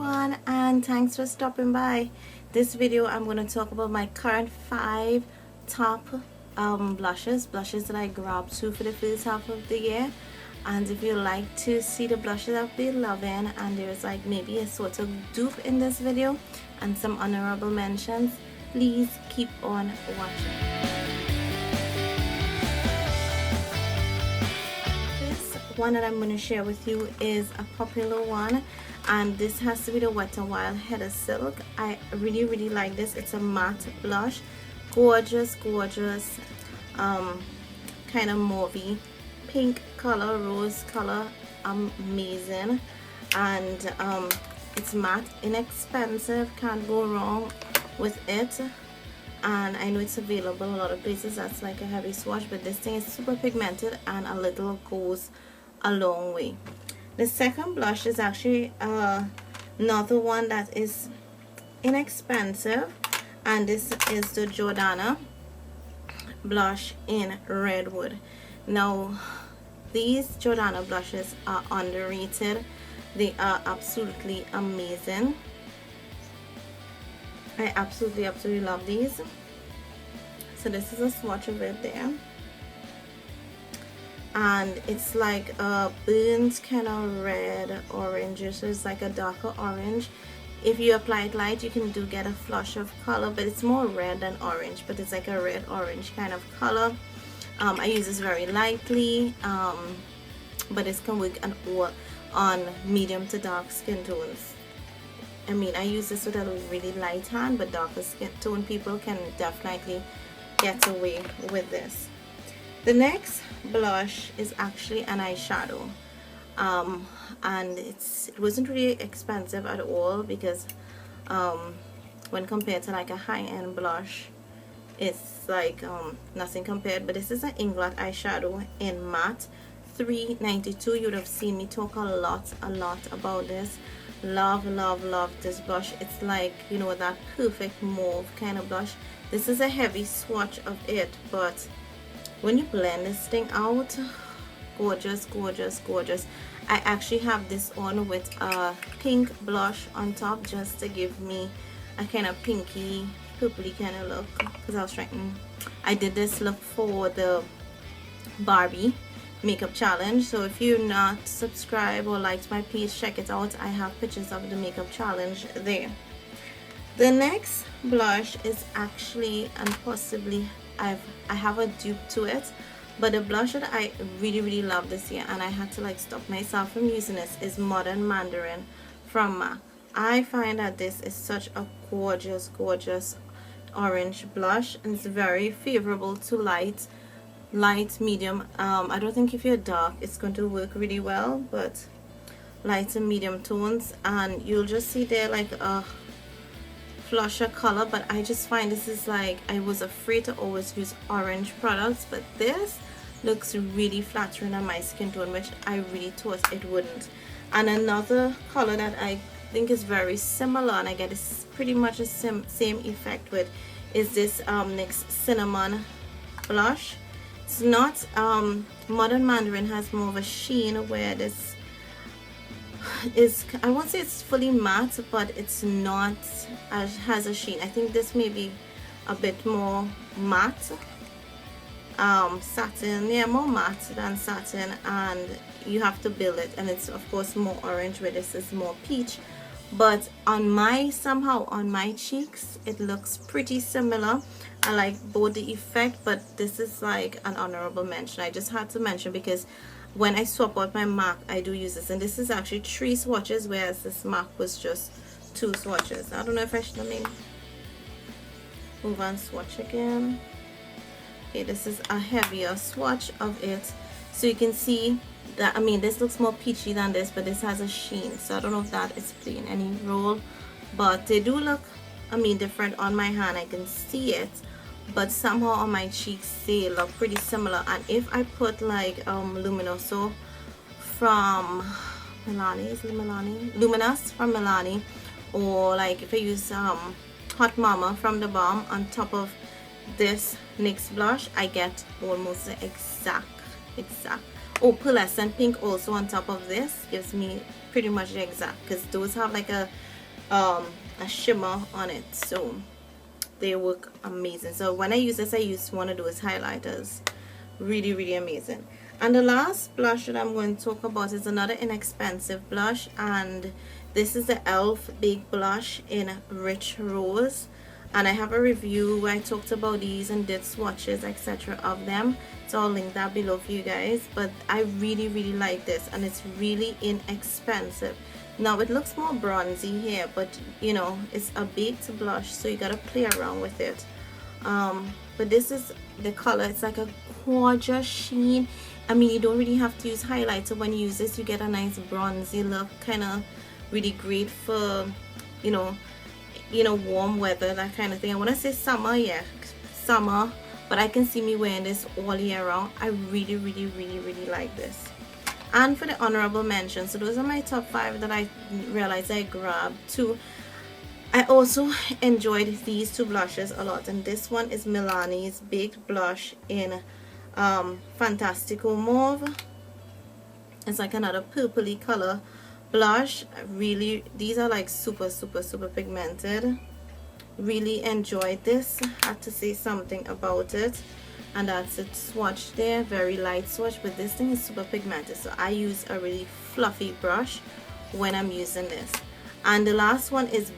everyone, and thanks for stopping by. This video I'm going to talk about my current 5 top blushes that I grabbed to for the first half of the year. And if you like to see the blushes I've been loving, and there's like maybe a sort of dupe in this video and some honorable mentions, please keep on watching. One that I'm going to share with you is a popular one, and this has to be the Wet n Wild Heather Silk. I really like this. It's a matte blush, gorgeous kind of mauvey pink color, rose color, amazing. And it's matte, inexpensive, can't go wrong with it. And I know it's available a lot of places. That's like a heavy swatch, but this thing is super pigmented and a little goes a long way. The second blush is actually another one that is inexpensive, and this is the Jordana blush in Redwood. Now these Jordana blushes are underrated. They are absolutely amazing. I absolutely love these. So this is a swatch of it there, and it's like a burnt kind of red orange, so it's like a darker orange. If you apply it light, you can get a flush of color, but it's more red than orange, but it's like a red orange kind of color. I use this very lightly, but it can work on medium to dark skin tones. I mean, I use this with a really light hand, but darker skin tone people can definitely get away with this. The next blush is actually an eyeshadow, and it wasn't really expensive at all, because when compared to like a high-end blush, it's like nothing compared. But this is an Inglot eyeshadow in matte, $3.92. You would have seen me talk a lot about this. Love this blush. It's like, you know, that perfect mauve kind of blush. This is a heavy swatch of it, but when you blend this thing out, gorgeous. I actually have this on with a pink blush on top, just to give me a kind of pinky purpley kind of look, because I did this look for the Barbie makeup challenge. So if you're not subscribed or liked my page, check it out. I have pictures of the makeup challenge there. The next blush is actually, and possibly I have a dupe to it, but the blush that I really love this year, and I had to like stop myself from using this, is Modern Mandarin from MAC. I find that this is such a gorgeous orange blush, and it's very favorable to light, medium. I don't think if you're dark it's going to work really well, but light and medium tones, and you'll just see there like a flusher color. But I just find this is like, I was afraid to always use orange products, but this looks really flattering on my skin tone, which I really thought it wouldn't. And another color that I think is very similar, and I get this pretty much the same effect with, is this NYX Cinnamon blush. It's not Modern Mandarin has more of a sheen, where this is, I won't say it's fully matte, but it's not has a sheen. I think this may be a bit more matte, satin, yeah, more matte than satin, and you have to build it, and it's of course more orange, where this is more peach. But on my cheeks it looks pretty similar. I like both the effect, but this is like an honorable mention. I just had to mention because when I swap out my MAC, I do use this, and this is actually 3 swatches, whereas this MAC was just 2 swatches. I don't know if I should move on swatch again. Okay, this is a heavier swatch of it, so you can see that, I mean, this looks more peachy than this, but this has a sheen, so I don't know if that is playing any role, but they do look, I mean, different on my hand. I can see it, but somehow on my cheeks they look pretty similar. And if I put like Luminoso from Milani, is it Milani? Luminous from Milani, or like if I use Hot Mama from the Balm on top of this NYX blush, I get almost the exact. Oh, pearlescent pink also on top of this gives me pretty much the exact, because those have like a a shimmer on it, so they work amazing. So when I use this, I use one of those highlighters. Really, really amazing. And the last blush that I'm going to talk about is another inexpensive blush, and this is the e.l.f. Big Blush in Rich Rose. And I have a review where I talked about these and did swatches, etc. of them, so I'll link that below for you guys. But I really, really like this, and it's really inexpensive. Now it looks more bronzy here, but you know, it's a baked blush, so you gotta play around with it. But this is the color. It's like a gorgeous sheen. I mean, you don't really have to use highlighter. When you use this, you get a nice bronzy look, kind of really great for, you know, warm weather, that kind of thing. I want to say summer, yeah, summer, but I can see me wearing this all year round. I really, really, really, really like this. And for the honorable mention, so those are my top 5 that I realized I grabbed too. I also enjoyed these 2 blushes a lot, and this one is Milani's Baked Blush in Fantastico Mauve. It's like another purpley color blush. Really, these are like super, super, super pigmented. Really enjoyed this. Had to say something about it. And that's it, swatch there, very light swatch, but this thing is super pigmented, so I use a really fluffy brush when I'm using this. And the last one is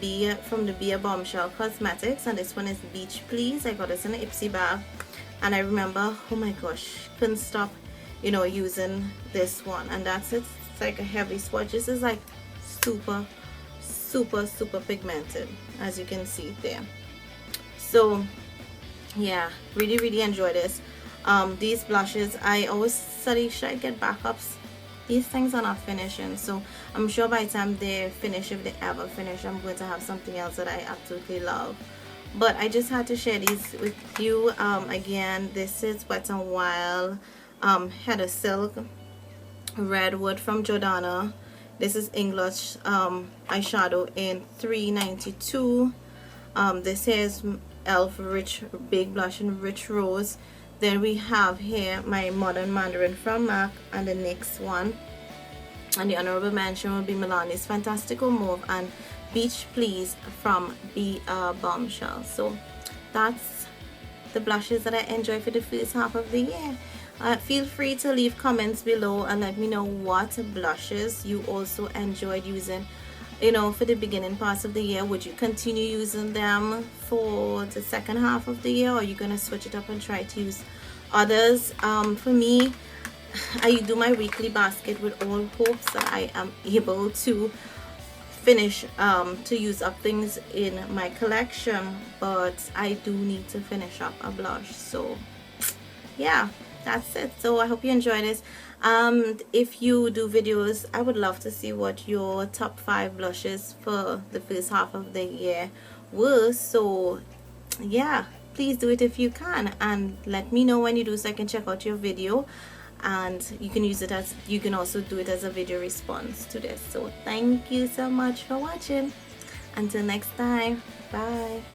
from the Bombshell Cosmetics, and this one is Beach Please. I got this in an Ipsy bag, and I remember, oh my gosh, couldn't stop, you know, using this one. And that's it. It's like a heavy swatch. This is like super, super, super pigmented, as you can see there. So yeah, really, really enjoy this. These blushes, I always study, should I get backups? These things are not finishing, so I'm sure by the time they finish, if they ever finish, I'm going to have something else that I absolutely love. But I just had to share these with you. Again, this is Wet n Wild Heather Silk Redwood from Jordana. This is Inglot eyeshadow in $3.92. This is e.l.f. Rich Big Blush in Rich Rose. Then we have here my Modern Mandarin from MAC, and the next one, and the honorable mention will be Milani's Fantastico Mauve and Beach Please from Bombshell. So that's the blushes that I enjoy for the first half of the year. Feel free to leave comments below and let me know what blushes you also enjoyed using, you know, for the beginning parts of the year. Would you continue using them for the second half of the year, or are you gonna switch it up and try to use others? For me, I do my weekly basket with all hopes that I am able to finish to use up things in my collection, but I do need to finish up a blush. So yeah, that's it. So I hope you enjoy this. If you do videos, I would love to see what your top 5 blushes for the first half of the year were. So yeah, please do it if you can, and let me know when you do, so I can check out your video, and you can use it as, you can also do it as a video response to this. So thank you so much for watching. Until next time, bye.